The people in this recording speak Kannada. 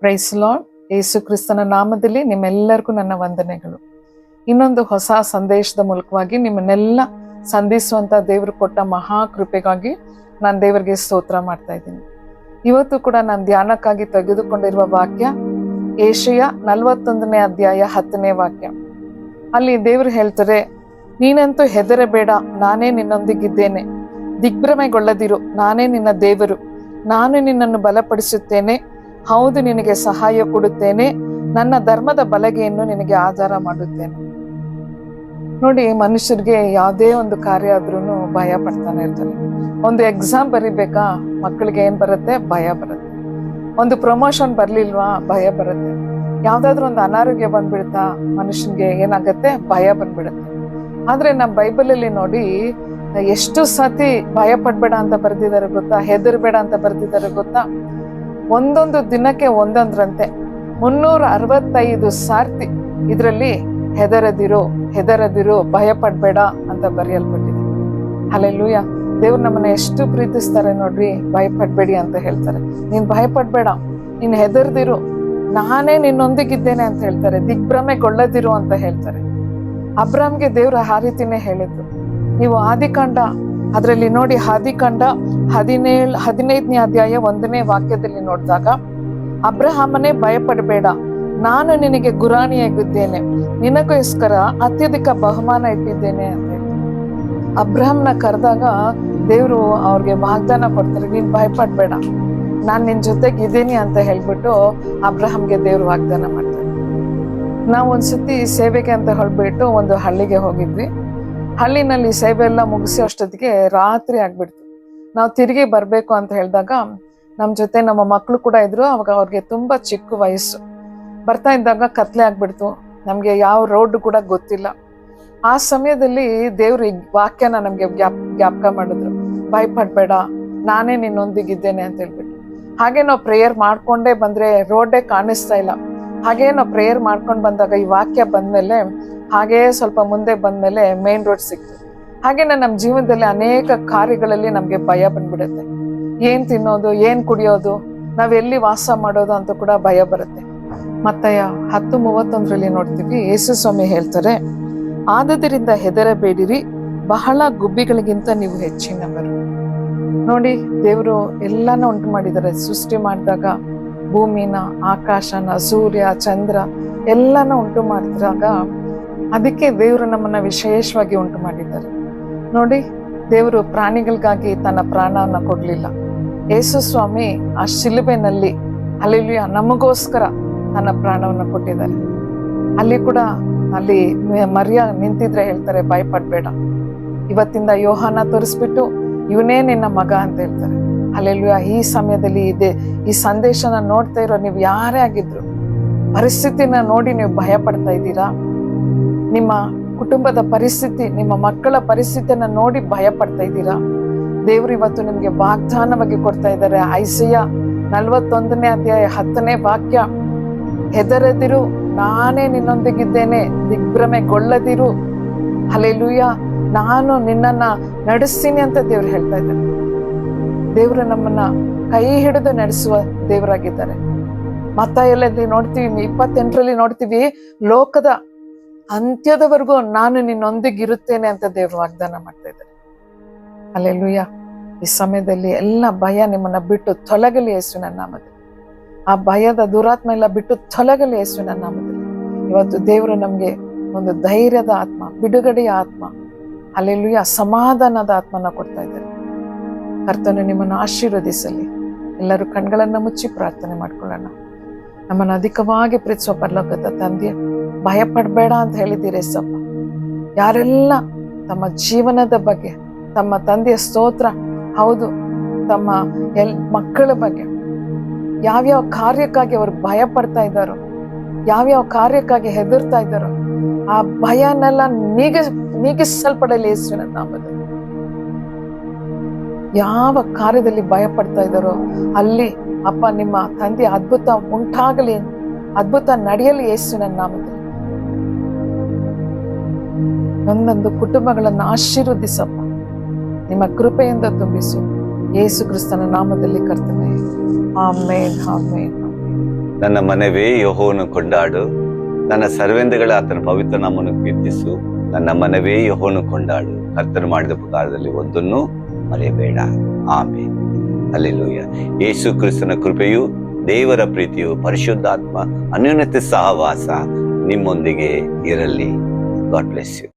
Price lord. ಯೇಸು ಕ್ರಿಸ್ತನ ನಾಮದಲ್ಲಿ ನಿಮ್ಮೆಲ್ಲರಿಗೂ ನನ್ನ ವಂದನೆಗಳು. ಇನ್ನೊಂದು ಹೊಸ ಸಂದೇಶದ ಮೂಲಕವಾಗಿ ನಿಮ್ಮನ್ನೆಲ್ಲ ಸಂಧಿಸುವಂತ ದೇವರು ಕೊಟ್ಟ ಮಹಾ ಕೃಪೆಗಾಗಿ ನಾನು ದೇವರಿಗೆ ಸ್ತೋತ್ರ ಮಾಡ್ತಾ ಇದ್ದೀನಿ. ಇವತ್ತು ಕೂಡ ನಾನು ಧ್ಯಾನಕ್ಕಾಗಿ ತೆಗೆದುಕೊಂಡಿರುವ ವಾಕ್ಯ ಯೆಶಾಯ 41ನೇ ಅಧ್ಯಾಯ 10ನೇ ವಾಕ್ಯ. ಅಲ್ಲಿ ದೇವರು ಹೇಳ್ತಾರೆ, ನೀನಂತೂ ಹೆದರಬೇಡ, ನಾನೇ ನಿನ್ನೊಂದಿಗಿದ್ದೇನೆ. ದಿಗ್ಭ್ರಮೆಗೊಳ್ಳದಿರು, ನಾನೇ ನಿನ್ನ ದೇವರು. ನಾನು ನಿನ್ನನ್ನು ಬಲಪಡಿಸುತ್ತೇನೆ, ಹೌದು ನಿನಗೆ ಸಹಾಯ ಕೊಡುತ್ತೇನೆ, ನನ್ನ ಧರ್ಮದ ಬಲಗೆಯನ್ನು ನಿನಗೆ ಆಧಾರ ಮಾಡುತ್ತೇನೆ. ನೋಡಿ, ಮನುಷ್ಯರಿಗೆ ಯಾವುದೇ ಒಂದು ಕಾರ್ಯ ಆದ್ರೂ ಭಯ ಪಡ್ತಾನೆ ಇರ್ತಾರೆ. ಒಂದು ಎಕ್ಸಾಮ್ ಬರಿಬೇಕಾ, ಮಕ್ಕಳಿಗೆ ಏನ್ ಬರುತ್ತೆ? ಭಯ ಬರುತ್ತೆ. ಒಂದು ಪ್ರಮೋಷನ್ ಬರ್ಲಿಲ್ವಾ? ಭಯ ಬರುತ್ತೆ. ಯಾವ್ದಾದ್ರು ಒಂದು ಅನಾರೋಗ್ಯ ಬಂದ್ಬಿಡ್ತಾ, ಮನುಷ್ಯನ್ಗೆ ಏನಾಗತ್ತೆ? ಭಯ ಬಂದ್ಬಿಡುತ್ತೆ. ಆದ್ರೆ ನಮ್ಮ ಬೈಬಲಲ್ಲಿ ನೋಡಿ, ಎಷ್ಟು ಸತಿ ಭಯ ಪಡ್ಬೇಡ ಅಂತ ಬರ್ದಿದ್ದಾರೆ ಗೊತ್ತಾ? ಹೆದರ್ಬೇಡ ಅಂತ ಬರ್ದಿದ್ದಾರೆ ಗೊತ್ತಾ? ಒಂದೊಂದು ದಿನಕ್ಕೆ ಒಂದೊಂದ್ರಂತೆ 365 ಸಾರ್ತಿ ಇದರಲ್ಲಿ ಹೆದರದಿರು, ಭಯ ಪಡ್ಬೇಡ ಅಂತ ಬರೆಯಲ್ಪಟ್ಟಿದೆ. ಹಲ್ಲೆಲೂಯಾ. ದೇವ್ರು ನಮ್ಮನ್ನ ಎಷ್ಟು ಪ್ರೀತಿಸ್ತಾರೆ ನೋಡ್ರಿ. ಭಯ ಪಡ್ಬೇಡಿ ಅಂತ ಹೇಳ್ತಾರೆ. ನೀನ್ ಭಯ ಪಡ್ಬೇಡ, ನೀನ್ ಹೆದರ್ದಿರು, ನಾನೇ ನಿನ್ನೊಂದಿಗಿದ್ದೇನೆ ಅಂತ ಹೇಳ್ತಾರೆ. ದಿಗ್ಭ್ರಮೆಗೊಳ್ಳದಿರು ಅಂತ ಹೇಳ್ತಾರೆ. ಅಬ್ರಾಮ್ಗೆ ದೇವ್ರ ಆ ರೀತಿನೇ ಹೇಳಿದ್ರು. ನೀವು ಆದಿಕಾಂಡ ಅದರಲ್ಲಿ ನೋಡಿ, ಆದಿಕಾಂಡ 15ನೇ ಅಧ್ಯಾಯ 1ನೇ ವಾಕ್ಯದಲ್ಲಿ ನೋಡಿದಾಗ, ಅಬ್ರಹಾಮನೇ ಭಯ ಪಡಬೇಡ, ನಾನು ನಿನಗೆ ಗುರಾಣಿಯಾಗಿದ್ದೇನೆ, ನಿನಗೋಸ್ಕರ ಅತ್ಯಧಿಕ ಬಹುಮಾನ ಇಟ್ಟಿದ್ದೇನೆ ಅಂತ ಹೇಳಿ ಅಬ್ರಹಾಮ್ನ ಕರೆದಾಗ ದೇವ್ರು ಅವ್ರಿಗೆ ವಾಗ್ದಾನ ಕೊಡ್ತಾರೆ, ನೀನ್ ಭಯ ಪಡ್ಬೇಡ, ನಾನ್ ನಿನ್ ಜೊತೆಗಿದ್ದೀನಿ ಅಂತ ಹೇಳ್ಬಿಟ್ಟು ಅಬ್ರಹಾಮ್ಗೆ ದೇವ್ರು ವಾಗ್ದಾನ ಮಾಡ್ತಾರೆ. ನಾವ್ ಒಂದ್ಸತಿ ಸೇವೆಗೆ ಅಂತ ಹೇಳ್ಬಿಟ್ಟು ಒಂದು ಹಳ್ಳಿಗೆ ಹೋಗಿದ್ವಿ. ಹಳ್ಳಿನಲ್ಲಿ ಸೇವೆ ಎಲ್ಲ ಮುಗಿಸಿ ಅಷ್ಟೊತ್ತಿಗೆ ರಾತ್ರಿ ಆಗ್ಬಿಡ್ತು. ನಾವು ತಿರುಗಿ ಬರ್ಬೇಕು ಅಂತ ಹೇಳಿದಾಗ ನಮ್ ಜೊತೆ ನಮ್ಮ ಮಕ್ಕಳು ಕೂಡ ಇದ್ರು. ಅವಾಗ ಅವ್ರಿಗೆ ತುಂಬಾ ಚಿಕ್ಕ ವಯಸ್ಸು. ಬರ್ತಾ ಇದ್ದಾಗ ಕತ್ಲೆ ಆಗ್ಬಿಡ್ತು. ನಮ್ಗೆ ಯಾವ ರೋಡ್ ಕೂಡ ಗೊತ್ತಿಲ್ಲ. ಆ ಸಮಯದಲ್ಲಿ ದೇವ್ರು ಈ ವಾಕ್ಯನ ನಮ್ಗೆ ಜ್ಞಾಪಕ ಮಾಡಿದ್ರು, ಭಯ ಪಡ್ಬೇಡ, ನಾನೇ ನಿನ್ನೊಂದಿಗಿದ್ದೇನೆ ಅಂತ ಹೇಳ್ಬಿಟ್ಟು. ಹಾಗೆ ನಾವು ಪ್ರೇಯರ್ ಮಾಡ್ಕೊಂಡೇ ಬಂದ್ರೆ ರೋಡೇ ಕಾಣಿಸ್ತಾ ಇಲ್ಲ. ಹಾಗೆ ನಾವು ಪ್ರೇಯರ್ ಮಾಡ್ಕೊಂಡು ಬಂದಾಗ ಈ ವಾಕ್ಯ ಬಂದ್ಮೇಲೆ ಹಾಗೇ ಸ್ವಲ್ಪ ಮುಂದೆ ಬಂದ್ಮೇಲೆ ಮೇನ್ ರೋಡ್ ಸಿಕ್ತು. ಹಾಗೇನೆ ನಮ್ಮ ಜೀವನದಲ್ಲಿ ಅನೇಕ ಕಾರ್ಯಗಳಲ್ಲಿ ನಮ್ಗೆ ಭಯ ಬಂದ್ಬಿಡುತ್ತೆ. ಏನ್ ತಿನ್ನೋದು, ಏನ್ ಕುಡಿಯೋದು, ನಾವೆಲ್ಲಿ ವಾಸ ಮಾಡೋದು ಅಂತ ಕೂಡ ಭಯ ಬರುತ್ತೆ. ಮತ್ತಾಯ 10:31 ನೋಡ್ತೀವಿ, ಯೇಸು ಸ್ವಾಮಿ ಹೇಳ್ತಾರೆ, ಆದದರಿಂದ ಹೆದರಬೇಡಿರಿ, ಬಹಳ ಗುಬ್ಬಿಗಳಿಗಿಂತ ನೀವು ಹೆಚ್ಚಿನವರು. ನೋಡಿ, ದೇವರು ಎಲ್ಲಾನು ಉಂಟು ಮಾಡಿದ್ದಾರೆ. ಸೃಷ್ಟಿ ಮಾಡಿದಾಗ ಭೂಮಿನ, ಆಕಾಶನ, ಸೂರ್ಯ, ಚಂದ್ರ ಎಲ್ಲಾನ ಉಂಟು ಮಾಡಿದಾಗ ಅದಕ್ಕೆ ದೇವರು ನಮ್ಮನ್ನ ವಿಶೇಷವಾಗಿ ಉಂಟು ಮಾಡಿದ್ದಾರೆ. ನೋಡಿ, ದೇವರು ಪ್ರಾಣಿಗಳಿಗಾಗಿ ತನ್ನ ಪ್ರಾಣವನ್ನ ಕೊಡ್ಲಿಲ್ಲ. ಯೇಸು ಸ್ವಾಮಿ ಆ ಶಿಲುಬೆನಲ್ಲಿ ಹಲ್ಲೆಲೂಯಾ ನಮಗೋಸ್ಕರ ತನ್ನ ಪ್ರಾಣವನ್ನ ಕೊಟ್ಟಿದ್ದಾರೆ. ಅಲ್ಲಿ ಕೂಡ ಅಲ್ಲಿ ಮರಿಯ ನಿಂತಿದ್ರೆ ಹೇಳ್ತಾರೆ, ಭಯ ಪಡ್ಬೇಡ, ಇವತ್ತಿಂದ ಯೋಹಾನ ತೋರಿಸ್ಬಿಟ್ಟು ಇವನೇ ನಿನ್ನ ಮಗ ಅಂತ ಹೇಳ್ತಾರೆ. ಹಲ್ಲೆಲೂಯಾ. ಈ ಸಮಯದಲ್ಲಿ ಈ ಸಂದೇಶನ ನೋಡ್ತಾ ಇರೋ ನೀವು ಯಾರೇ ಆಗಿದ್ರು, ಪರಿಸ್ಥಿತಿನ ನೋಡಿ ನೀವು ಭಯ ಪಡ್ತಾ ಇದ್ದೀರಾ? ನಿಮ್ಮ ಕುಟುಂಬದ ಪರಿಸ್ಥಿತಿ, ನಿಮ್ಮ ಮಕ್ಕಳ ಪರಿಸ್ಥಿತಿಯನ್ನ ನೋಡಿ ಭಯ ಪಡ್ತಾ ಇದ್ದೀರಾ? ದೇವ್ರು ಇವತ್ತು ನಿಮ್ಗೆ ವಾಗ್ದಾನವಾಗಿ ಕೊಡ್ತಾ ಇದ್ದಾರೆ. ಯೆಶಾಯ 41ನೇ ಅಧ್ಯಾಯ 10ನೇ ವಾಕ್ಯ, ಹೆದರದಿರು, ನಾನೇ ನಿನ್ನೊಂದಿಗಿದ್ದೇನೆ, ದಿಗ್ಭ್ರಮೆಗೊಳ್ಳದಿರು, ಹಲ್ಲೆಲೂಯಾ, ನಾನು ನಿನ್ನನ್ನ ನಡೆಸ್ತೀನಿ ಅಂತ ದೇವ್ರು ಹೇಳ್ತಾ ಇದ್ದಾರೆ. ದೇವ್ರು ನಮ್ಮನ್ನ ಕೈ ಹಿಡಿದು ನಡೆಸುವ ದೇವರಾಗಿದ್ದಾರೆ. ಮತ್ತಾಯದಲ್ಲಿ ನೋಡ್ತೀವಿ, 28ರಲ್ಲಿ ನೋಡ್ತೀವಿ, ಲೋಕದ ಅಂತ್ಯದವರೆಗೂ ನಾನು ನಿನ್ನೊಂದಿಗಿರುತ್ತೇನೆ ಅಂತ ದೇವ್ರು ವಾಗ್ದಾನ ಮಾಡ್ತಾ ಇದ್ದಾರೆ. ಹಲ್ಲೆಲೂಯಾ. ಈ ಸಮಯದಲ್ಲಿ ಎಲ್ಲ ಭಯ ನಿಮ್ಮನ್ನ ಬಿಟ್ಟು ತೊಲಗಲಿ ಯೇಸುವಿನ ನಾಮದಲ್ಲಿ. ಆ ಭಯದ ದುರಾತ್ಮ ಎಲ್ಲ ಬಿಟ್ಟು ತೊಲಗಲಿ ಯೇಸುವಿನ ನಾಮದಲ್ಲಿ. ಇವತ್ತು ದೇವರು ನಮ್ಗೆ ಒಂದು ಧೈರ್ಯದ ಆತ್ಮ, ಬಿಡುಗಡೆಯ ಆತ್ಮ, ಹಲ್ಲೆಲೂಯಾ, ಸಮಾಧಾನದ ಆತ್ಮನ ಕೊಡ್ತಾ ಇದ್ದಾರೆ. ಕರ್ತನು ನಿಮ್ಮನ್ನು ಆಶೀರ್ವದಿಸಲಿ. ಎಲ್ಲರೂ ಕಣ್ಗಳನ್ನ ಮುಚ್ಚಿ ಪ್ರಾರ್ಥನೆ ಮಾಡ್ಕೊಳ್ಳೋಣ. ನಮ್ಮನ್ನು ಅಧಿಕವಾಗಿ ಪ್ರೀತಿಸುವ ಪರಲೋಕದ ತಂದೆ, ಭಯ ಪಡ್ಬೇಡ ಅಂತ ಹೇಳಿದ್ದೀರಿ ಸಪ್ಪ. ಯಾರೆಲ್ಲ ತಮ್ಮ ಜೀವನದ ಬಗ್ಗೆ, ತಮ್ಮ ತಂದೆಯ ಸ್ತೋತ್ರ, ಹೌದು, ತಮ್ಮ ಮಕ್ಕಳ ಬಗ್ಗೆ, ಯಾವ್ಯಾವ ಕಾರ್ಯಕ್ಕಾಗಿ ಅವರು ಭಯ ಪಡ್ತಾ ಇದ್ದಾರೋ, ಯಾವ್ಯಾವ ಕಾರ್ಯಕ್ಕಾಗಿ ಹೆದರ್ತಾ ಇದ್ದಾರೋ, ಆ ಭಯನೆಲ್ಲ ನೀಗಿಸಲ್ಪಡಲಿ ಯೇಸುವಿನ ನಾಮದಲ್ಲಿ. ಯಾವ ಕಾರ್ಯದಲ್ಲಿ ಭಯ ಪಡ್ತಾ ಇದ್ದಾರೋ ಅಲ್ಲಿ ಅಪ್ಪ ನಿಮ್ಮ ತಂದೆ ಅದ್ಭುತ ಉಂಟಾಗಲಿ, ಅದ್ಭುತ ನಡೆಯಲಿ ಯೇಸುವಿನ ನಾಮದಲ್ಲಿ. ಒಂದೊಂದು ಕುಟುಂಬಗಳನ್ನು ಆಶೀರ್ವದಿಸಪ್ಪ, ನಿಮ್ಮ ಕೃಪೆಯಿಂದ ತುಂಬಿಸು. ಯೇಸು ಕ್ರಿಸ್ತನ ನಾಮದಲ್ಲಿ ಕರ್ತನೆ, ಆಮೇನ್, ಆಮೇನ್, ಆಮೇನ್. ನನ್ನ ಮನವೇ ಯೆಹೋವನು ಕೊಂಡಾಡು, ನನ್ನ ಸರ್ವೆಂದಗಳ ಆತನ ಪವಿತ್ರ ನಾಮವನ್ನು ಕೀರ್ತಿಸು. ನನ್ನ ಮನವೇ ಯೆಹೋವನು ಕೊಂಡಾಡು, ಕರ್ತನು ಮಾಡಿದ ಉಪಕಾರದಲ್ಲಿ ಒಂದನ್ನು ಮರೆಯಬೇಡ. ಆಮೆನ್. ಹಲ್ಲೆಲೂಯಾ. ಯೇಸು ಕ್ರಿಸ್ತನ ಕೃಪೆಯು, ದೇವರ ಪ್ರೀತಿಯು, ಪರಿಶುದ್ಧಾತ್ಮ ಅನ್ಯೋನ್ಯತೆ ಸಹವಾಸ ನಿಮ್ಮೊಂದಿಗೆ ಇರಲಿ. God bless you.